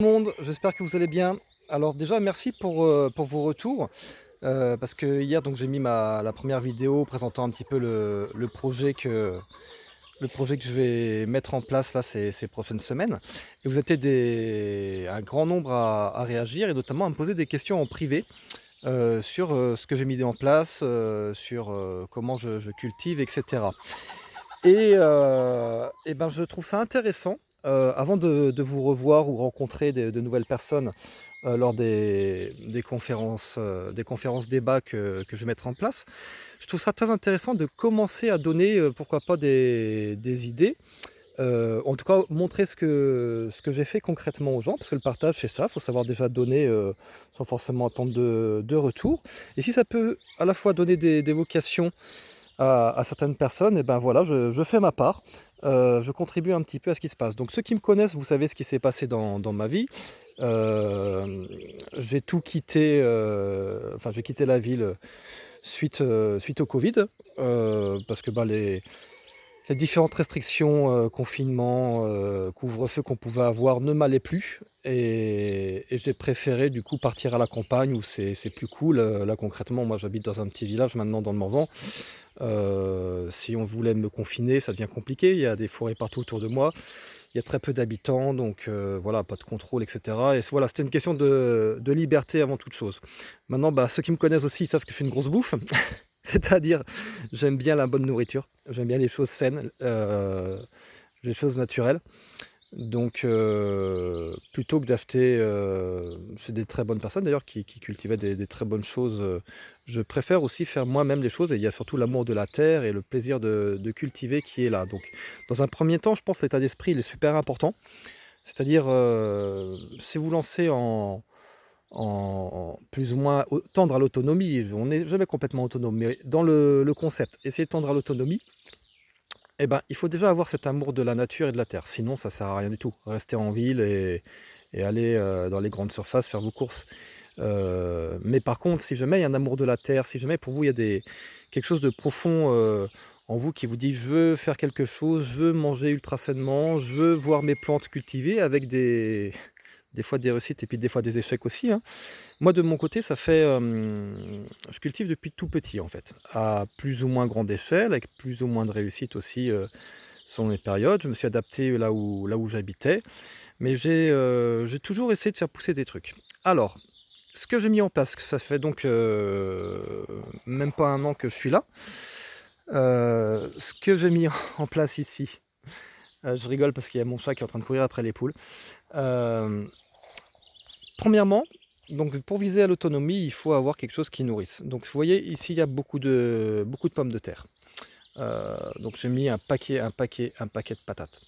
Tout le monde, j'espère que vous allez bien. Alors déjà merci pour vos retours, parce que hier donc j'ai mis la première vidéo présentant un petit peu le projet que je vais mettre en place là ces prochaines semaines. Et vous étiez un grand nombre à réagir et notamment à me poser des questions en privé, sur, ce que j'ai mis en place, sur, comment je cultive et cetera. Et ben, je trouve ça intéressant, avant de vous revoir ou rencontrer de nouvelles personnes, lors des conférences débats que je vais mettre en place. Je trouve ça très intéressant de commencer à donner, pourquoi pas des idées, en tout cas montrer ce que j'ai fait concrètement aux gens, parce que le partage c'est ça, il faut savoir déjà donner, sans forcément attendre de retour. Et si ça peut à la fois donner des vocations à certaines personnes, et ben voilà, je fais ma part, je contribue un petit peu à ce qui se passe. Donc ceux qui me connaissent, vous savez ce qui s'est passé dans ma vie. Hem, j'ai tout quitté, enfin j'ai quitté la ville, suite au Covid, parce que, bah, les différentes restrictions, confinement, couvre-feu qu'on pouvait avoir ne m'allaient plus et j'ai préféré du coup partir à la campagne où c'est plus cool. Là concrètement, moi j'habite dans un petit village maintenant dans le Morvan. Si on voulait me confiner, ça devient compliqué. Il y a des forêts partout autour de moi. Il y a très peu d'habitants, donc voilà, pas de contrôle, et cetera. Et voilà, c'était une question de liberté avant toute chose. Maintenant, bah, ceux qui me connaissent aussi, ils savent que je suis une grosse bouffe. C'est-à-dire, j'aime bien la bonne nourriture, j'aime bien les choses saines, les choses naturelles. Donc plutôt que d'acheter, chez des très bonnes personnes d'ailleurs qui cultivaient des très bonnes choses, je préfère aussi faire moi-même les choses et il y a surtout l'amour de la terre et le plaisir de cultiver qui est là. Donc dans un premier temps, je pense que l'état d'esprit, il est super important. C'est-à-dire, si vous lancez en plus ou moins tendre à l'autonomie, on n'est jamais complètement autonome, mais dans le concept, essayer de tendre à l'autonomie, eh ben, il faut déjà avoir cet amour de la nature et de la terre, sinon ça sert à rien du tout. Rester en ville et aller, dans les grandes surfaces faire vos courses. Mais par contre, si jamais il y a un amour de la terre, si jamais pour vous il y a quelque chose de profond, en vous qui vous dit: «Je veux faire quelque chose, je veux manger ultra sainement, je veux voir mes plantes cultivées» avec des fois des réussites et puis des fois des échecs aussi, hein. Moi, de mon côté, ça fait, je cultive depuis tout petit, en fait, à plus ou moins grande échelle, avec plus ou moins de réussite aussi, selon les périodes. Je me suis adapté là où j'habitais, mais j'ai toujours essayé de faire pousser des trucs. Alors, ce que j'ai mis en place, que ça fait donc, même pas un an que je suis là. Ce que j'ai mis en place ici, je rigole parce qu'il y a mon chat qui est en train de courir après les poules. Hem, Premièrement, donc pour viser à l'autonomie, il faut avoir quelque chose qui nourrisse. Donc vous voyez ici, il y a beaucoup de pommes de terre. Donc j'ai mis un paquet de patates.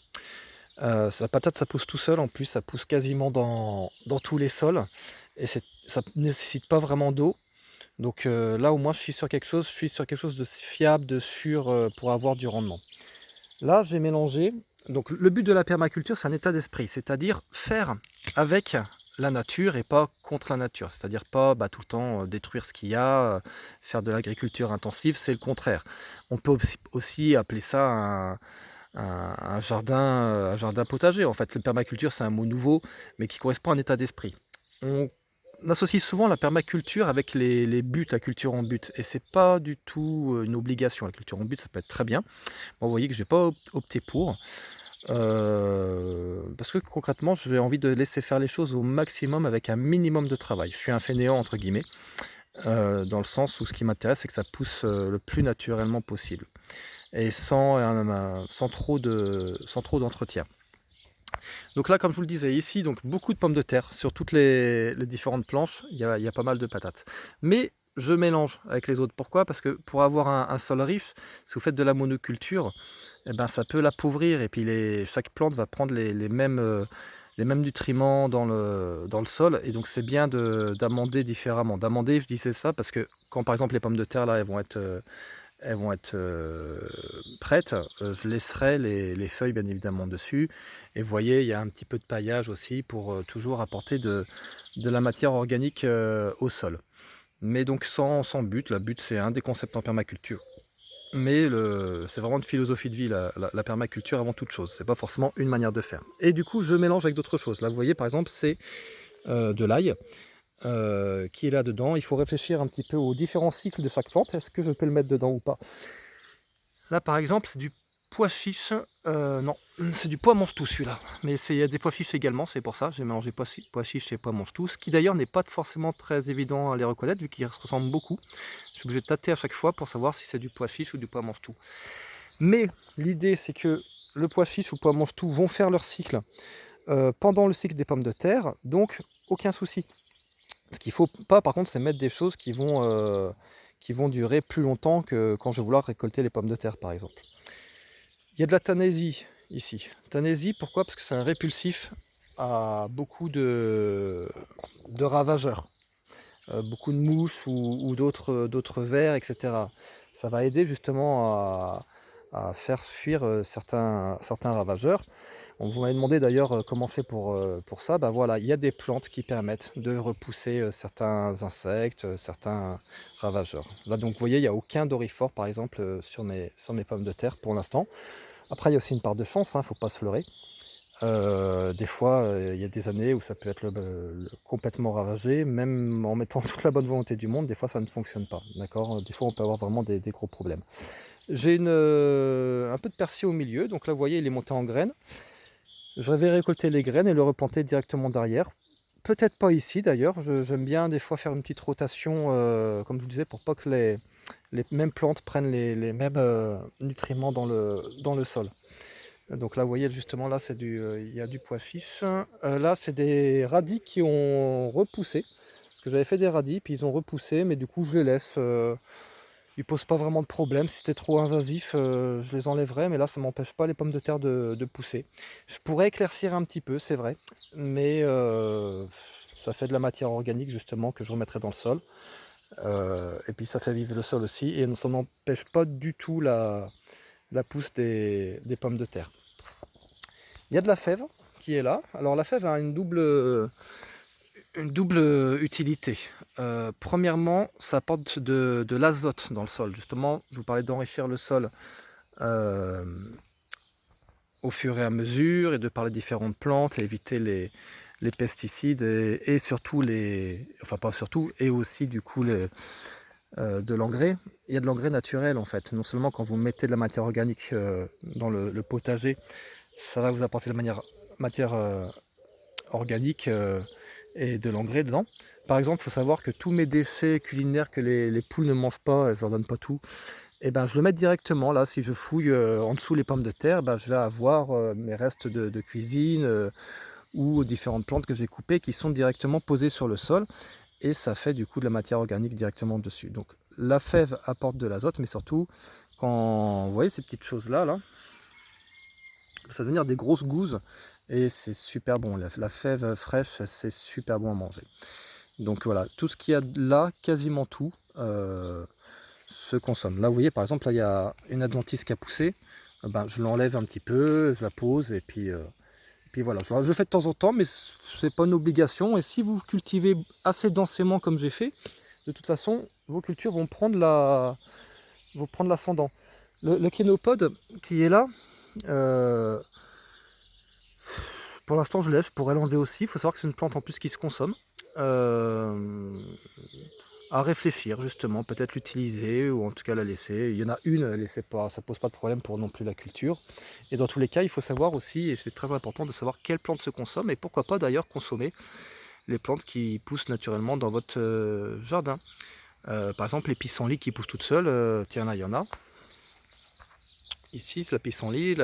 La patate, ça pousse tout seul, en plus ça pousse quasiment dans tous les sols et ça nécessite pas vraiment d'eau. Donc là au moins je suis sur quelque chose de fiable, de sûr, pour avoir du rendement. Là, j'ai mélangé, donc le but de la permaculture, c'est un état d'esprit, c'est-à-dire faire avec la nature et pas contre la nature. C'est-à-dire pas, bah, tout le temps, détruire ce qu'il y a, faire de l'agriculture intensive, c'est le contraire. On peut aussi appeler ça un jardin potager. En fait, le permaculture, c'est un mot nouveau, mais qui correspond à un état d'esprit. On associe souvent la permaculture avec les buts, la culture en but et c'est pas du tout, une obligation. La culture en but, ça peut être très bien. Bon, vous voyez que j'ai pas opté pour, parce que concrètement, j'ai envie de laisser faire les choses au maximum avec un minimum de travail. Je suis «un fainéant» entre guillemets, dans le sens où ce qui m'intéresse, c'est que ça pousse, le plus naturellement possible et sans trop d'entretien. Donc là, comme je vous le disais, ici, donc beaucoup de pommes de terre sur toutes les différentes planches, il y a pas mal de patates. Mais je mélange avec les autres. Pourquoi? Parce que pour avoir un sol riche, si vous faites de la monoculture, eh ben, ça peut l'appauvrir et puis chaque plante va prendre les mêmes nutriments dans le sol et donc c'est bien d'amender différemment. D'amender, je disais ça parce que quand par exemple les pommes de terre là, elles vont être prêtes, je laisserai les feuilles bien évidemment dessus et vous voyez, il y a un petit peu de paillage aussi pour, toujours apporter de la matière organique, au sol. Mais donc sans but, la but c'est un des concepts en permaculture. mais c'est vraiment une philosophie de vie, la permaculture avant toute chose. C'est pas forcément une manière de faire. Et du coup, je mélange avec d'autres choses. Là, vous voyez, par exemple, c'est de l'ail qui est là-dedans. Il faut réfléchir un petit peu aux différents cycles de chaque plante. Est-ce que je peux le mettre dedans ou pas? Là, par exemple, c'est du pois chiche. Non, c'est du pois mange-tout celui-là. Mais il y a des pois chiches également, c'est pour ça. J'ai mélangé pois chiche et pois mange-tout. Ce qui d'ailleurs n'est pas forcément très évident à les reconnaître, vu qu'ils se ressemblent beaucoup. Je suis obligé de tâter à chaque fois pour savoir si c'est du pois chiche ou du pois mange-tout. Mais l'idée, c'est que le pois chiche ou pois mange-tout vont faire leur cycle pendant le cycle des pommes de terre, donc aucun souci. Ce qu'il ne faut pas, par contre, c'est mettre des choses qui vont durer plus longtemps que quand je vais vouloir récolter les pommes de terre, par exemple. Il y a de la tanaisie ici. Tanaisie, pourquoi? Parce que c'est un répulsif à beaucoup de ravageurs. Beaucoup de mouches ou d'autres vers, etc. Ça va aider justement à faire fuir certains ravageurs. On vous m'avait demandé d'ailleurs comment c'est pour ça. Ben voilà, il y a des plantes qui permettent de repousser certains insectes, certains ravageurs. Là donc vous voyez, il n'y a aucun dorifort par exemple sur mes pommes de terre pour l'instant. Après il y a aussi une part de chance, hein, faut pas se leurrer. Des fois, il y a des années où ça peut être complètement ravagé, même en mettant toute la bonne volonté du monde, des fois ça ne fonctionne pas, d'accord? Des fois on peut avoir vraiment des gros problèmes. J'ai un peu de persil au milieu, donc là vous voyez il est monté en graines. Je vais récolter les graines et le replanter directement derrière. Peut-être pas ici d'ailleurs, j'aime bien des fois faire une petite rotation, comme je vous disais, pour pas que les mêmes plantes prennent les mêmes nutriments dans le sol. Donc là, vous voyez, justement, là, il y a du pois chiche. Là, c'est des radis qui ont repoussé. Parce que j'avais fait des radis, puis ils ont repoussé, mais du coup, je les laisse. Ils posent pas vraiment de problème. Si c'était trop invasif, je les enlèverais, mais là, ça m'empêche pas les pommes de terre de pousser. Je pourrais éclaircir un petit peu, c'est vrai, mais ça fait de la matière organique, justement, que je remettrai dans le sol. Et puis, ça fait vivre le sol aussi, et ça n'empêche pas du tout la pousse des pommes de terre. Il y a de la fève qui est là. Alors la fève a une double utilité. Premièrement, ça apporte de l'azote dans le sol. Justement, je vous parlais d'enrichir le sol euh, au fur et à mesure et de parler de différentes plantes et éviter les pesticides et surtout enfin pas surtout, et aussi du coup de l'engrais. Il y a de l'engrais naturel en fait. Non seulement quand vous mettez de la matière organique dans le potager, ça va vous apporter de la matière organique et de l'engrais dedans. Par exemple, il faut savoir que tous mes déchets culinaires que les poules ne mangent pas, je leur donne pas tout, et ben je le mets directement là. Si je fouille en dessous les pommes de terre, ben, je vais avoir mes restes de cuisine ou différentes plantes que j'ai coupées qui sont directement posées sur le sol et ça fait du coup de la matière organique directement dessus. Donc la fève apporte de l'azote, mais surtout quand vous voyez ces petites choses là, ça va devenir des grosses gousses et c'est super bon. La fève fraîche, c'est super bon à manger. Donc voilà, tout ce qu'il y a là, quasiment tout, se consomme. Là, vous voyez, par exemple, là, il y a une adventice qui a poussé. Ben, je l'enlève un petit peu, je la pose et puis voilà. Je le fais de temps en temps, mais c'est pas une obligation. Et si vous cultivez assez densément comme j'ai fait, de toute façon, vos cultures vont prendre l'ascendant. Le kénopode qui est là, euh, pour l'instant, je laisse, je pourrais l'enlever aussi. Il faut savoir que c'est une plante en plus qui se consomme. Euh, à réfléchir justement, peut-être l'utiliser ou en tout cas la laisser. Il y en a une, laissez pas, ça pose pas de problème pour non plus la culture. Et dans tous les cas, il faut savoir aussi, et c'est très important de savoir quelles plantes se consomment et pourquoi pas d'ailleurs consommer les plantes qui poussent naturellement dans votre jardin. Par exemple, les pissenlits qui poussent toutes seules, tiens là, il y en a. Ici, c'est la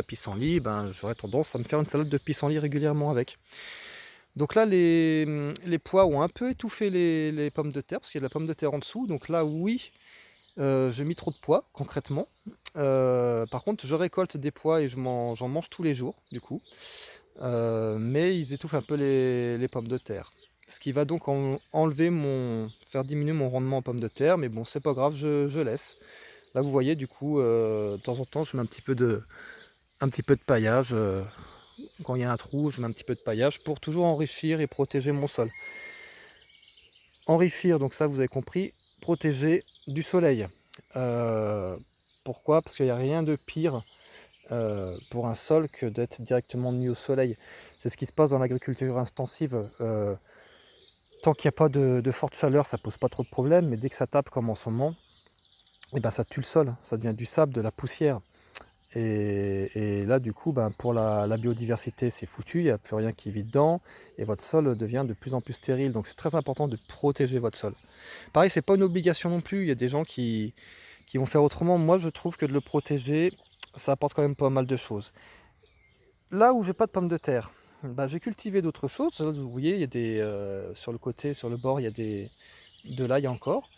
pissenlit, ben, j'aurais tendance à me faire une salade de pissenlit régulièrement avec. Donc là, les pois ont un peu étouffé les pommes de terre, parce qu'il y a de la pomme de terre en dessous. Donc là, oui, j'ai mis trop de pois, concrètement. Par contre, je récolte des pois et j'en mange tous les jours, du coup. Mais ils étouffent un peu les pommes de terre. Ce qui va donc faire diminuer mon rendement en pommes de terre. Mais bon, c'est pas grave, je laisse. Là, vous voyez, du coup, de temps en temps, je mets un petit peu de paillage. Quand il y a un trou, je mets un petit peu de paillage pour toujours enrichir et protéger mon sol. Enrichir, donc ça vous avez compris, protéger du soleil. Pourquoi? Parce qu'il n'y a rien de pire pour un sol que d'être directement mis au soleil. C'est ce qui se passe dans l'agriculture intensive. Tant qu'il n'y a pas de forte chaleur, ça pose pas trop de problèmes, mais dès que ça tape comme en ce moment, et ben, ça tue le sol, ça devient du sable, de la poussière. Et là, du coup, ben, pour la biodiversité, c'est foutu, il n'y a plus rien qui vit dedans, et votre sol devient de plus en plus stérile. Donc c'est très important de protéger votre sol. Pareil, c'est pas une obligation non plus, il y a des gens qui vont faire autrement. Moi, je trouve que de le protéger, ça apporte quand même pas mal de choses. Là où j'ai pas de pommes de terre, bah, j'ai cultivé d'autres choses. Là, vous voyez, il y a sur le côté, sur le bord, il y a de l'ail encore.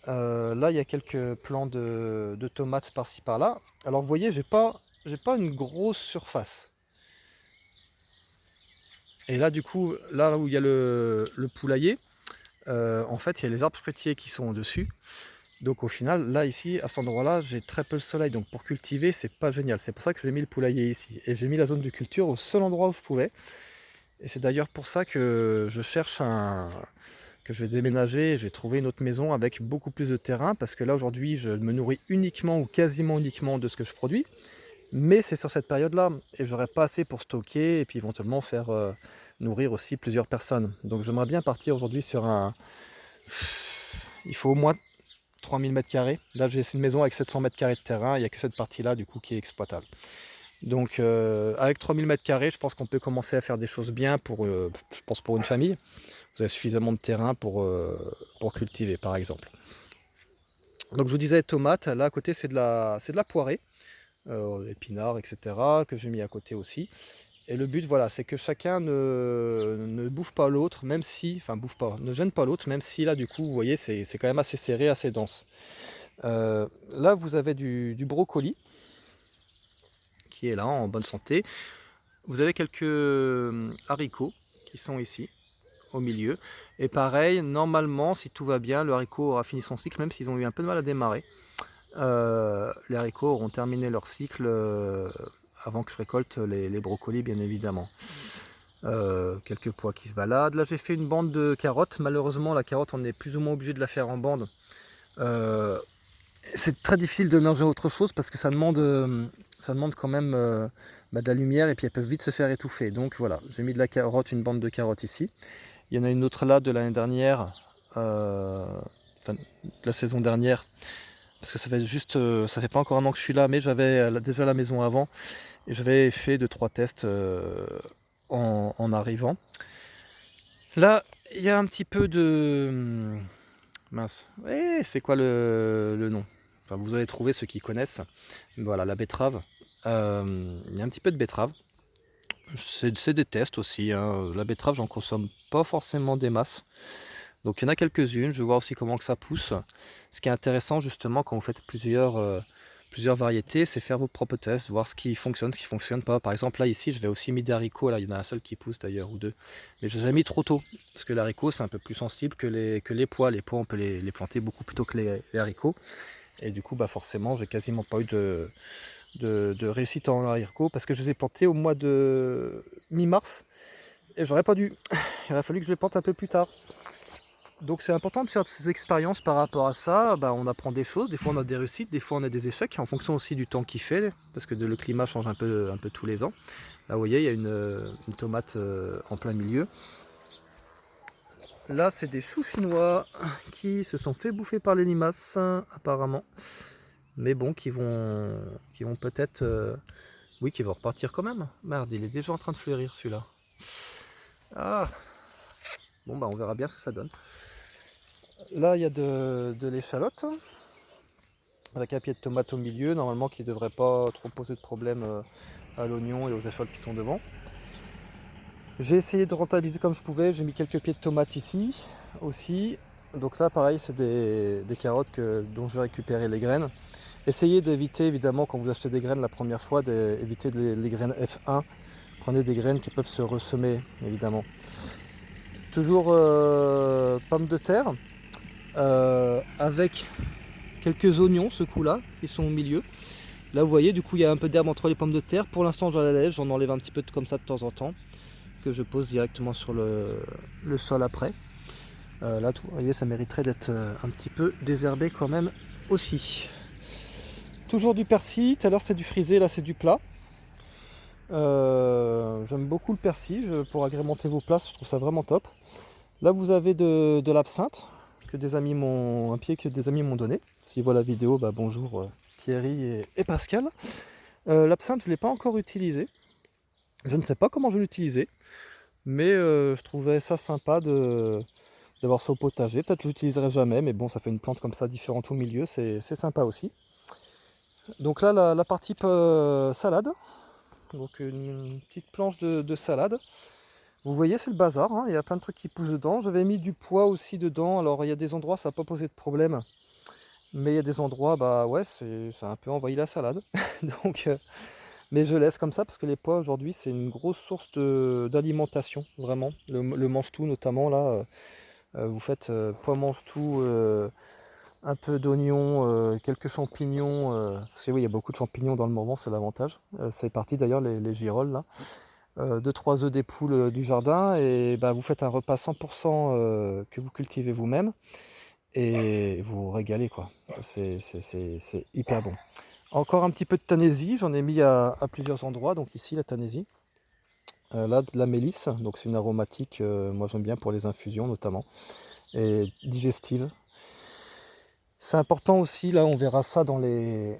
Là, il y a quelques plants de tomates par-ci par-là. Alors, vous voyez, j'ai pas une grosse surface. Et là, du coup, là où il y a le poulailler, en fait, il y a les arbres fruitiers qui sont dessus. Donc, au final, là, ici, à cet endroit-là, j'ai très peu de soleil. Donc, pour cultiver, c'est pas génial. C'est pour ça que j'ai mis le poulailler ici. Et j'ai mis la zone de culture au seul endroit où je pouvais. Et c'est d'ailleurs pour ça que je cherche que je vais déménager, je vais trouver une autre maison avec beaucoup plus de terrain, parce que là aujourd'hui je me nourris uniquement ou quasiment uniquement de ce que je produis, mais c'est sur cette période-là, et j'aurai pas assez pour stocker et puis éventuellement faire nourrir aussi plusieurs personnes. Donc j'aimerais bien partir aujourd'hui sur il faut au moins 3000 m². Là j'ai une maison avec 700 m² de terrain, il n'y a que cette partie-là du coup qui est exploitable. Donc avec 3000 m², je pense qu'on peut commencer à faire des choses bien je pense pour une famille. Vous avez suffisamment de terrain pour cultiver par exemple. Donc je vous disais tomates, là à côté c'est de la poirée, épinards, etc. que j'ai mis à côté aussi. Et le but voilà, c'est que chacun ne bouffe pas l'autre, même si, enfin bouffe pas, ne gêne pas l'autre, même si là du coup vous voyez c'est quand même assez serré, assez dense. Là vous avez du brocoli qui est là en bonne santé. Vous avez quelques haricots qui sont ici au milieu, et pareil, normalement si tout va bien, le haricot aura fini son cycle, même s'ils ont eu un peu de mal à démarrer. Les haricots auront terminé leur cycle avant que je récolte les brocolis bien évidemment. Quelques pois qui se baladent. Là j'ai fait une bande de carottes, malheureusement la carotte on est plus ou moins obligé de la faire en bande. C'est très difficile de manger autre chose parce que ça demande quand même de la lumière, et puis elles peuvent vite se faire étouffer. Donc voilà, j'ai mis de la carotte, une bande de carottes ici. Il y en a une autre là de l'année dernière, enfin, de la saison dernière, parce que ça fait pas encore un an que je suis là, mais j'avais déjà la maison avant, et j'avais fait 2-3 tests en arrivant. Là, il y a un petit peu de... Mince, c'est quoi le nom? Enfin, vous allez trouver ceux qui connaissent. Voilà, la betterave. Il y a un petit peu de betterave. C'est des tests aussi, hein. La betterave, j'en consomme pas forcément des masses. Donc il y en a quelques-unes, je vais voir aussi comment que ça pousse. Ce qui est intéressant justement quand vous faites plusieurs variétés, c'est faire vos propres tests, voir ce qui fonctionne pas. Par exemple là ici, je vais aussi mis des haricots, là il y en a un seul qui pousse d'ailleurs, ou deux. Mais je les ai mis trop tôt, parce que l'haricot c'est un peu plus sensible que les pois. Les pois on peut les planter beaucoup plus tôt que les haricots. Et du coup bah forcément j'ai quasiment pas eu de réussite en haricot, parce que je les ai plantés au mois de mi-mars. Et j'aurais pas dû. Il aurait fallu que je les plante un peu plus tard. Donc c'est important de faire ces expériences par rapport à ça. Bah, on apprend des choses, des fois on a des réussites, des fois on a des échecs, en fonction aussi du temps qu'il fait, parce que le climat change un peu tous les ans. Là vous voyez, il y a une tomate en plein milieu. Là c'est des choux chinois qui se sont fait bouffer par les limaces apparemment. Mais bon, qui vont peut-être... oui, qui vont repartir quand même. Merde, il est déjà en train de fleurir celui-là. Ah. Bon bah on verra bien ce que ça donne. Là il y a de l'échalote, avec un pied de tomate au milieu, normalement qui ne devrait pas trop poser de problème à l'oignon et aux échalotes qui sont devant. J'ai essayé de rentabiliser comme je pouvais, j'ai mis quelques pieds de tomate ici aussi. Donc là pareil, c'est des carottes dont je vais récupérer les graines. Essayez d'éviter évidemment quand vous achetez des graines la première fois, d'éviter les graines F1. Prenez des graines qui peuvent se ressemer évidemment. Toujours pommes de terre, avec quelques oignons ce coup là qui sont au milieu. Là vous voyez, du coup il y a un peu d'herbe entre les pommes de terre. Pour l'instant j'en allège, j'en enlève un petit peu comme ça de temps en temps, que je pose directement sur le sol après. Là vous voyez, ça mériterait d'être un petit peu désherbé quand même aussi. Toujours du persil, tout à l'heure c'est du frisé, là c'est du plat. J'aime beaucoup le persil pour agrémenter vos plats, je trouve ça vraiment top. Là vous avez de l'absinthe que des amis m'ont, un pied que des amis m'ont donné. S'ils voient la vidéo, bah bonjour Thierry et Pascal. L'absinthe je ne l'ai pas encore utilisé. Je ne sais pas comment je vais l'utiliser, mais je trouvais ça sympa d'avoir ça au potager. Peut-être que je l'utiliserai jamais, mais bon, ça fait une plante comme ça différente au milieu, c'est sympa aussi. Donc là, la partie salade, donc une petite planche de salade. Vous voyez, c'est le bazar, hein, il y a plein de trucs qui poussent dedans. J'avais mis du pois aussi dedans, alors il y a des endroits, ça n'a pas posé de problème, mais il y a des endroits, bah ouais, ça a un peu envahi la salade. Donc, mais je laisse comme ça parce que les pois aujourd'hui, c'est une grosse source d'alimentation, vraiment. Le mange-tout notamment, là, vous faites pois mange-tout. Un peu d'oignons, quelques champignons, parce que oui, il y a beaucoup de champignons dans le moment, c'est l'avantage. C'est parti d'ailleurs les girolles là. 2-3 œufs des poules du jardin et bah, vous faites un repas 100% que vous cultivez vous-même et vous vous régalez quoi. C'est hyper bon. Encore un petit peu de tanaisie, j'en ai mis à plusieurs endroits, donc ici la tanaisie. Là de la mélisse, donc c'est une aromatique, moi j'aime bien pour les infusions notamment, et digestive. C'est important aussi, là on verra ça dans les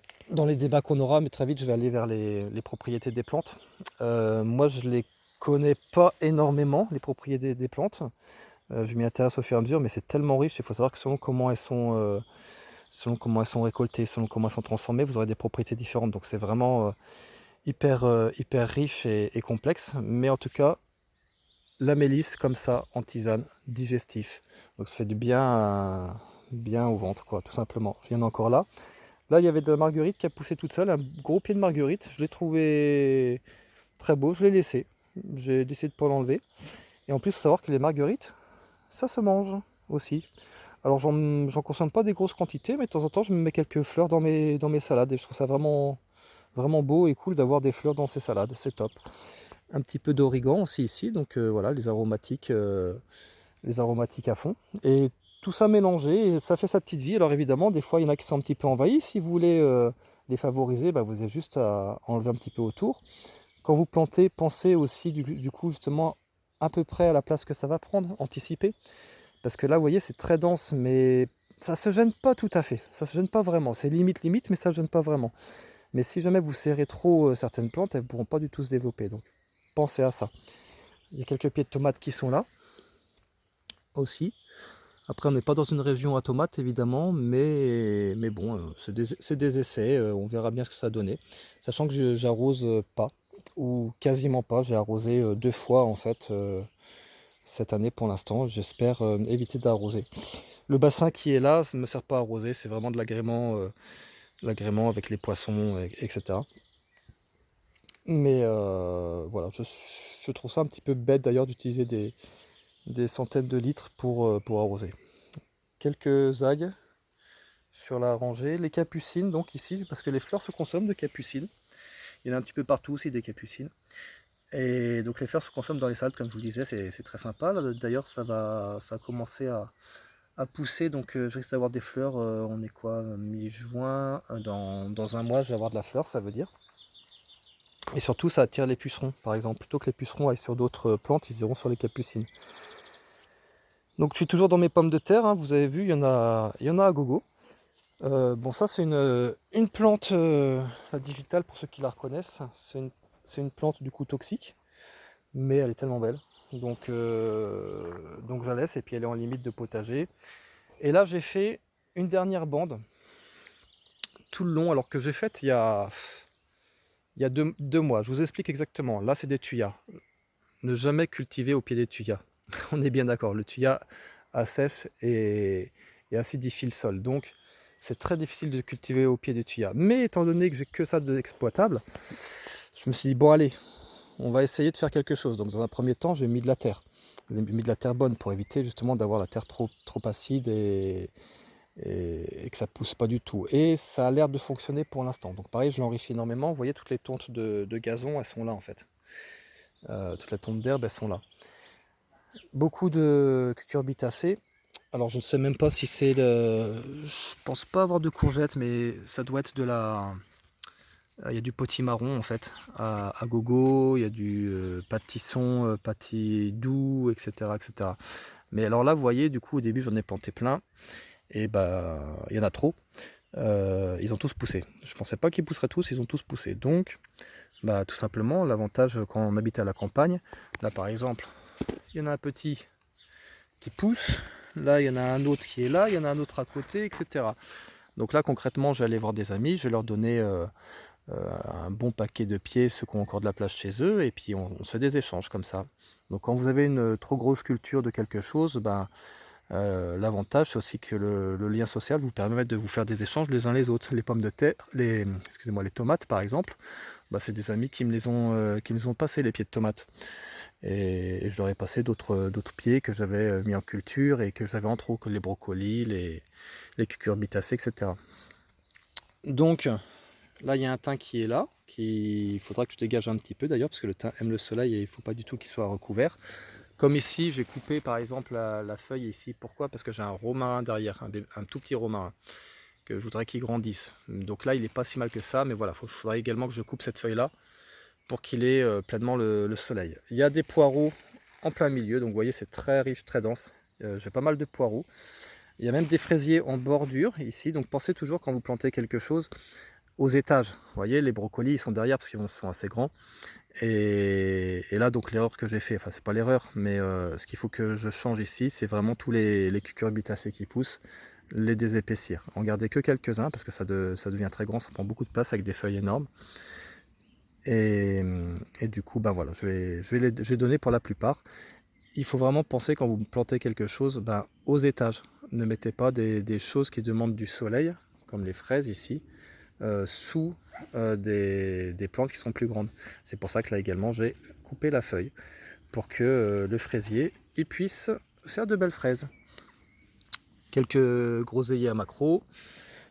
débats qu'on aura, mais très vite je vais aller vers les propriétés des plantes. Moi je les connais pas énormément, les propriétés des plantes. Je m'y intéresse au fur et à mesure, mais c'est tellement riche, il faut savoir que selon comment elles sont récoltées, selon comment elles sont transformées, vous aurez des propriétés différentes. Donc c'est vraiment hyper riche et complexe. Mais en tout cas, la mélisse comme ça, en tisane, digestif. Donc ça fait du bien au ventre, quoi, tout simplement. Je viens encore là. Là, il y avait de la marguerite qui a poussé toute seule, un gros pied de marguerite. Je l'ai trouvé très beau, je l'ai laissé. J'ai décidé de ne pas l'enlever. Et en plus, il faut savoir que les marguerites, ça se mange aussi. Alors, j'en consomme pas des grosses quantités, mais de temps en temps, je me mets quelques fleurs dans mes salades. Et je trouve ça vraiment beau et cool d'avoir des fleurs dans ces salades. C'est top. Un petit peu d'origan aussi ici. Donc voilà, les aromatiques à fond. Et tout ça mélangé, et ça fait sa petite vie. Alors évidemment, des fois, il y en a qui sont un petit peu envahis. Si vous voulez les favoriser, bah, vous avez juste à enlever un petit peu autour. Quand vous plantez, pensez aussi du coup justement à peu près à la place que ça va prendre, anticiper. Parce que là, vous voyez, c'est très dense, mais ça se gêne pas tout à fait. Ça se gêne pas vraiment. C'est limite, mais ça ne gêne pas vraiment. Mais si jamais vous serrez trop certaines plantes, elles ne pourront pas du tout se développer. Donc pensez à ça. Il y a quelques pieds de tomates qui sont là aussi. Après, on n'est pas dans une région à tomates, évidemment, mais bon, c'est des essais, on verra bien ce que ça a donné. Sachant que j'arrose pas, ou quasiment pas, j'ai arrosé 2 fois en fait cette année pour l'instant. J'espère éviter d'arroser. Le bassin qui est là, ça ne me sert pas à arroser, c'est vraiment de l'agrément avec les poissons, etc. Mais voilà, je trouve ça un petit peu bête d'ailleurs d'utiliser des centaines de litres pour arroser. Quelques algues sur la rangée, les capucines donc ici, parce que les fleurs se consomment de capucines. Il y en a un petit peu partout aussi des capucines. Et donc les fleurs se consomment dans les salades, comme je vous le disais, c'est très sympa. D'ailleurs ça a commencé à pousser, donc je risque d'avoir des fleurs, on est quoi, mi-juin, dans un mois je vais avoir de la fleur, ça veut dire. Et surtout ça attire les pucerons, par exemple, plutôt que les pucerons aillent sur d'autres plantes, ils iront sur les capucines. Donc je suis toujours dans mes pommes de terre, hein, vous avez vu, il y en a à gogo. Bon, ça c'est une plante, la digitale pour ceux qui la reconnaissent. C'est une plante du coup toxique, mais elle est tellement belle. Donc je la laisse et puis elle est en limite de potager. Et là j'ai fait une dernière bande tout le long, alors que j'ai faite il y a 2 mois. Je vous explique exactement. Là c'est des tuyas. Ne jamais cultiver au pied des tuyas. On est bien d'accord. Le tuya assèche et acidifie le sol. Donc c'est très difficile de cultiver au pied des tuyas. Mais étant donné que j'ai que ça d'exploitable, je me suis dit, bon allez, on va essayer de faire quelque chose. Donc dans un premier temps, j'ai mis de la terre. J'ai mis de la terre bonne pour éviter justement d'avoir la terre trop acide et que ça pousse pas du tout. Et ça a l'air de fonctionner pour l'instant. Donc pareil, je l'enrichis énormément. Vous voyez, toutes les tontes de gazon, elles sont là en fait. Toutes les tontes d'herbe, elles sont là. Beaucoup de cucurbitacées. Alors je ne sais même pas si c'est le... Je pense pas avoir de courgettes, mais ça doit être de la... Il y a du potimarron en fait, à gogo, il y a du pâtisson, pâtis doux, etc., etc. Mais alors là, vous voyez, du coup, au début, j'en ai planté plein, et bah, il y en a trop. Ils ont tous poussé. Je pensais pas qu'ils pousseraient tous, ils ont tous poussé. Donc, bah, tout simplement, l'avantage quand on habite à la campagne, là par exemple, il y en a un petit qui pousse, là il y en a un autre qui est là, il y en a un autre à côté, etc. Donc là concrètement, je vais aller voir des amis, je vais leur donner un bon paquet de pieds, ceux qui ont encore de la place chez eux, et puis on se fait des échanges comme ça. Donc quand vous avez une trop grosse culture de quelque chose, ben, l'avantage c'est aussi que le lien social vous permet de vous faire des échanges les uns les autres. Les pommes de terre, excusez-moi, les tomates par exemple, bah, c'est des amis qui me les ont passé les pieds de tomates. Et je leur ai passé d'autres pieds que j'avais mis en culture et que j'avais en trop, comme les brocolis, les cucurbitacées, etc. Donc là, il y a un thym qui est là, il faudra que je dégage un petit peu d'ailleurs, parce que le thym aime le soleil et il ne faut pas du tout qu'il soit recouvert. Comme ici, j'ai coupé par exemple la feuille ici. Pourquoi? Parce que j'ai un romarin derrière, un tout petit romarin, que je voudrais qu'il grandisse. Donc là, il n'est pas si mal que ça, mais voilà, il faudrait également que je coupe cette feuille-là pour qu'il ait pleinement le soleil. Il y a des poireaux en plein milieu, donc vous voyez, c'est très riche, très dense. J'ai pas mal de poireaux. Il y a même des fraisiers en bordure ici, donc pensez toujours quand vous plantez quelque chose aux étages. Vous voyez, les brocolis ils sont derrière parce qu'ils sont assez grands. Et là, donc l'erreur que j'ai fait, enfin c'est pas l'erreur, mais ce qu'il faut que je change ici, c'est vraiment tous les cucurbitacées qui poussent, les désépaissir. En garder que quelques-uns parce que ça devient très grand, ça prend beaucoup de place avec des feuilles énormes. Et du coup, ben voilà, je vais donner pour la plupart. Il faut vraiment penser quand vous plantez quelque chose ben, aux étages. Ne mettez pas des choses qui demandent du soleil, comme les fraises ici, sous des plantes qui sont plus grandes. C'est pour ça que là également j'ai coupé la feuille pour que le fraisier il puisse faire de belles fraises. Quelques groseilliers à macro,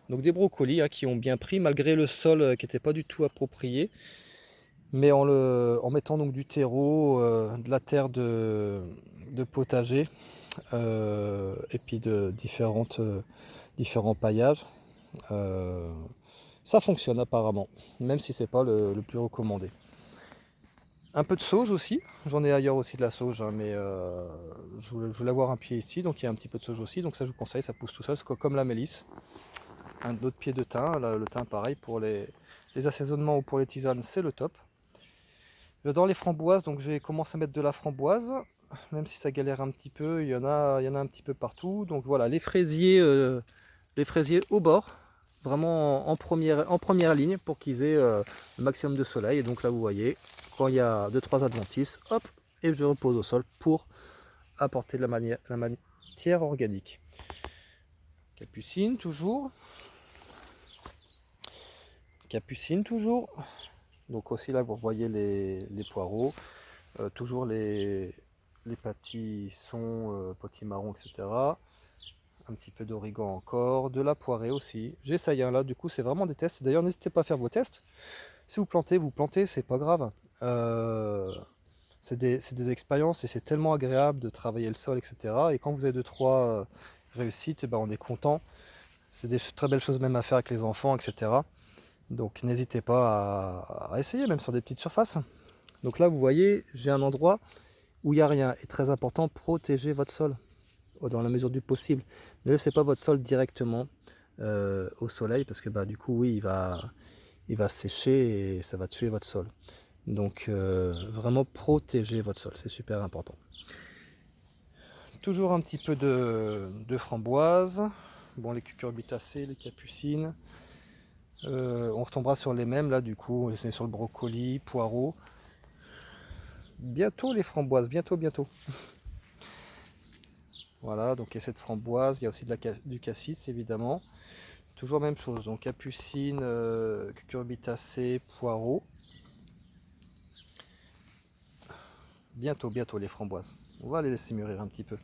donc des brocolis qui ont bien pris malgré le sol qui n'était pas du tout approprié, mais en mettant donc du terreau, de la terre de potager et puis de différents paillages. Ça fonctionne apparemment, même si c'est pas le plus recommandé. Un peu de sauge aussi, j'en ai ailleurs aussi de la sauge, hein, mais je voulais avoir un pied ici, donc il y a un petit peu de sauge aussi, donc ça je vous conseille, ça pousse tout seul, c'est comme la mélisse. Un autre pied de thym, là, le thym pareil pour les assaisonnements ou pour les tisanes, c'est le top. J'adore les framboises, donc j'ai commencé à mettre de la framboise, même si ça galère un petit peu, il y en a un petit peu partout. Donc voilà, les fraisiers au bord, vraiment en première ligne pour qu'ils aient le maximum de soleil. Et donc là vous voyez, quand il y a 2-3 adventices, hop, et je repose au sol pour apporter de la matière organique. Capucine toujours. Capucine toujours. Donc aussi là vous voyez les poireaux, toujours les pâtissons, potimarron, etc. Un petit peu d'origan encore, de la poirée aussi. J'essaye là, du coup c'est vraiment des tests. D'ailleurs n'hésitez pas à faire vos tests. Si vous plantez, c'est pas grave. C'est des expériences et c'est tellement agréable de travailler le sol, etc. Et quand vous avez 2-3 réussites, eh ben, on est content. C'est des très belles choses même à faire avec les enfants, etc. Donc n'hésitez pas à essayer, même sur des petites surfaces. Donc là, vous voyez, j'ai un endroit où il n'y a rien. Et très important, protégez votre sol dans la mesure du possible. Ne laissez pas votre sol directement au soleil parce que bah, du coup, oui, il va sécher et ça va tuer votre sol. Donc vraiment protégez votre sol, c'est super important. Toujours un petit peu de framboise. Bon, les cucurbitacées, les capucines. On retombera sur les mêmes là du coup, c'est sur le brocoli, poireaux. Bientôt les framboises, bientôt. Voilà, donc il y a cette framboise, il y a aussi du cassis évidemment. Toujours même chose, donc capucine, cucurbitacées, poireaux. Bientôt les framboises. On va les laisser mûrir un petit peu.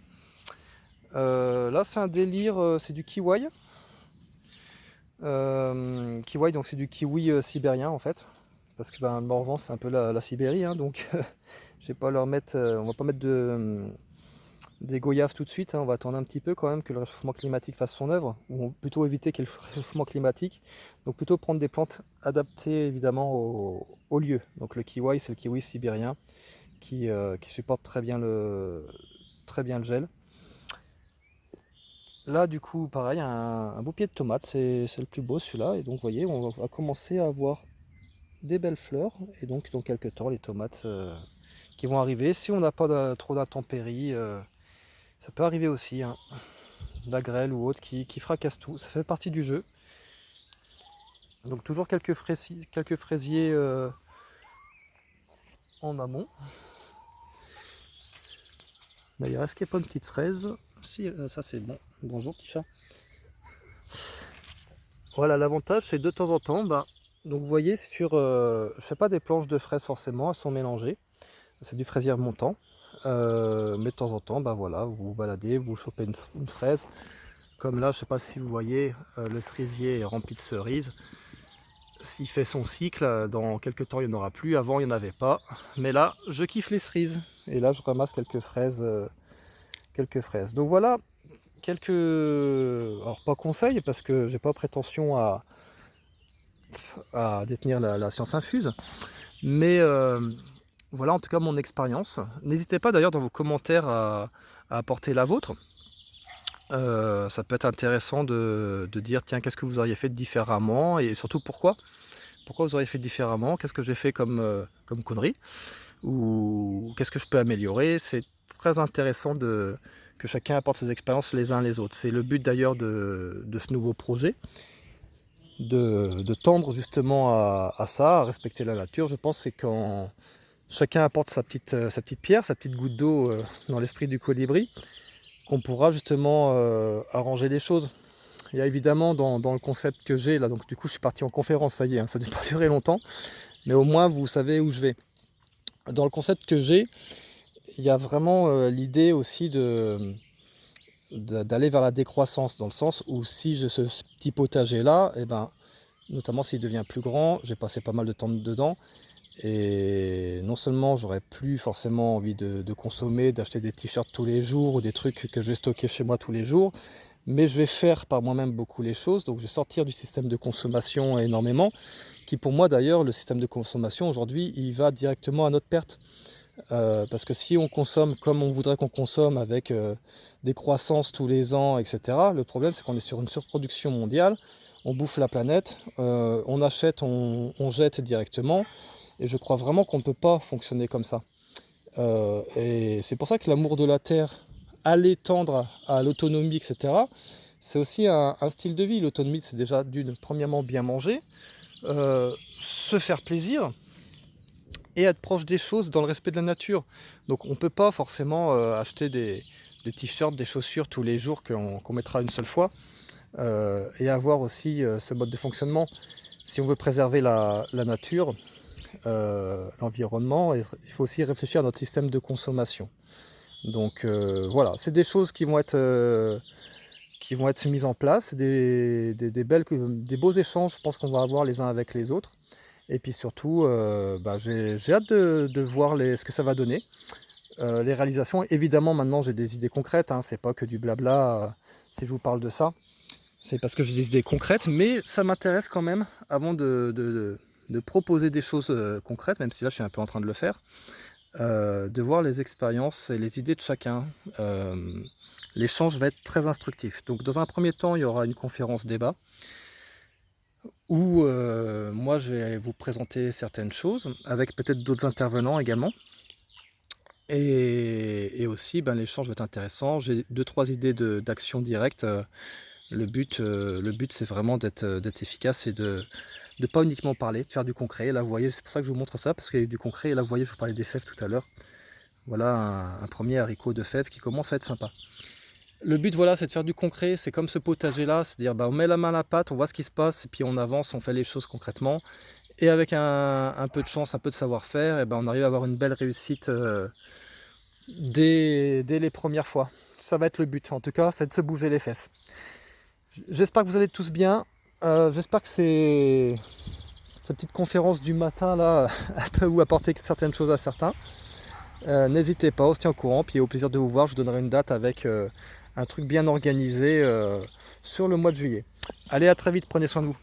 Là c'est un délire, c'est du kiwi. Kiwi, donc c'est du kiwi sibérien en fait. Parce que ben, le Morvan c'est un peu la Sibérie, hein, donc je vais pas leur mettre, on va pas mettre des goyaves tout de suite, hein. On va attendre un petit peu quand même que le réchauffement climatique fasse son œuvre, ou plutôt éviter qu'il y ait le réchauffement climatique. Donc plutôt prendre des plantes adaptées évidemment au lieu. Donc le kiwi, c'est le kiwi sibérien qui supporte très bien le gel. Là du coup pareil, un beau pied de tomate, c'est le plus beau celui-là. Et donc vous voyez, on va commencer à avoir des belles fleurs. Et donc dans quelques temps, les tomates qui vont arriver. Si on n'a pas trop d'intempéries, ça peut arriver aussi, hein. La grêle ou autre qui fracasse tout. Ça fait partie du jeu. Donc toujours quelques fraisiers en amont. D'ailleurs, est-ce qu'il n'y a pas une petite fraise? Si, ça c'est bon. Bonjour petit chat. Voilà, l'avantage c'est de temps en temps, donc vous voyez sur, je fais pas des planches de fraises forcément, elles sont mélangées. C'est du fraisier montant. Mais de temps en temps, voilà, vous vous baladez, vous chopez une fraise. Comme là, je sais pas si vous voyez, le cerisier est rempli de cerises. S'il fait son cycle, dans quelques temps il n'y en aura plus. Avant il n'y en avait pas. Mais là, je kiffe les cerises. Et là, je ramasse quelques fraises. Donc voilà, quelques... Alors pas conseils, parce que j'ai pas prétention à détenir la science infuse. Mais voilà en tout cas mon expérience. N'hésitez pas d'ailleurs dans vos commentaires à apporter la vôtre. Ça peut être intéressant de dire tiens, qu'est-ce que vous auriez fait différemment et surtout pourquoi vous auriez fait différemment, qu'est-ce que j'ai fait comme connerie ou qu'est-ce que je peux améliorer. C'est très intéressant que chacun apporte ses expériences les uns les autres. C'est le but d'ailleurs de ce nouveau projet, de tendre justement à ça, à respecter la nature. Je pense que c'est quand chacun apporte sa petite pierre, sa petite goutte d'eau dans l'esprit du colibri, qu'on pourra justement arranger les choses. Il y a évidemment dans le concept que j'ai là, donc du coup je suis parti en conférence, ça y est, hein, ça ne doit pas durer longtemps, mais au moins vous savez où je vais. Dans le concept que j'ai, il y a vraiment l'idée aussi d'aller vers la décroissance, dans le sens où si j'ai ce petit potager là, et notamment s'il devient plus grand, j'ai passé pas mal de temps dedans, et non seulement j'aurais plus forcément envie de consommer, d'acheter des t-shirts tous les jours ou des trucs que je vais stocker chez moi tous les jours, mais je vais faire par moi-même beaucoup les choses, donc je vais sortir du système de consommation énormément, qui pour moi d'ailleurs, le système de consommation aujourd'hui, il va directement à notre perte. Parce que si on consomme comme on voudrait qu'on consomme, avec des croissances tous les ans, etc., le problème c'est qu'on est sur une surproduction mondiale, on bouffe la planète, on achète, on jette directement, et je crois vraiment qu'on ne peut pas fonctionner comme ça. Et c'est pour ça que l'amour de la terre, aller tendre à l'autonomie, etc., c'est aussi un style de vie. L'autonomie, c'est déjà premièrement bien manger, se faire plaisir et être proche des choses dans le respect de la nature. Donc on ne peut pas forcément acheter des t-shirts, des chaussures tous les jours qu'on mettra une seule fois, et avoir aussi ce mode de fonctionnement. Si on veut préserver la nature, l'environnement, il faut aussi réfléchir à notre système de consommation. Donc voilà, c'est des choses qui vont être mises en place, des beaux échanges, je pense qu'on va avoir les uns avec les autres. Et puis surtout, j'ai hâte de voir ce que ça va donner. Les réalisations, évidemment maintenant j'ai des idées concrètes, hein, c'est pas que du blabla si je vous parle de ça. C'est parce que j'ai des idées concrètes, mais ça m'intéresse quand même, avant de proposer des choses concrètes, même si là je suis un peu en train de le faire, de voir les expériences et les idées de chacun. L'échange va être très instructif. Donc dans un premier temps, il y aura une conférence débat où moi je vais vous présenter certaines choses, avec peut-être d'autres intervenants également. Et aussi l'échange va être intéressant. J'ai 2-3 idées d'action directe. Le but c'est vraiment d'être efficace et de ne pas uniquement parler, de faire du concret. Là vous voyez, c'est pour ça que je vous montre ça, parce qu'il y a du concret. Et là vous voyez, je vous parlais des fèves tout à l'heure. Voilà un premier haricot de fèves qui commence à être sympa. Le but voilà, c'est de faire du concret, c'est comme ce potager là, c'est-à-dire on met la main à la pâte, on voit ce qui se passe, et puis on avance, on fait les choses concrètement. Et avec un peu de chance, un peu de savoir-faire, et on arrive à avoir une belle réussite dès les premières fois. Ça va être le but, en tout cas, c'est de se bouger les fesses. J'espère que vous allez tous bien. J'espère que cette petite conférence du matin là peut vous apporter certaines choses à certains. N'hésitez pas, on se tient au courant, puis au plaisir de vous voir. Je vous donnerai une date avec un truc bien organisé sur le mois de juillet. Allez, à très vite, prenez soin de vous.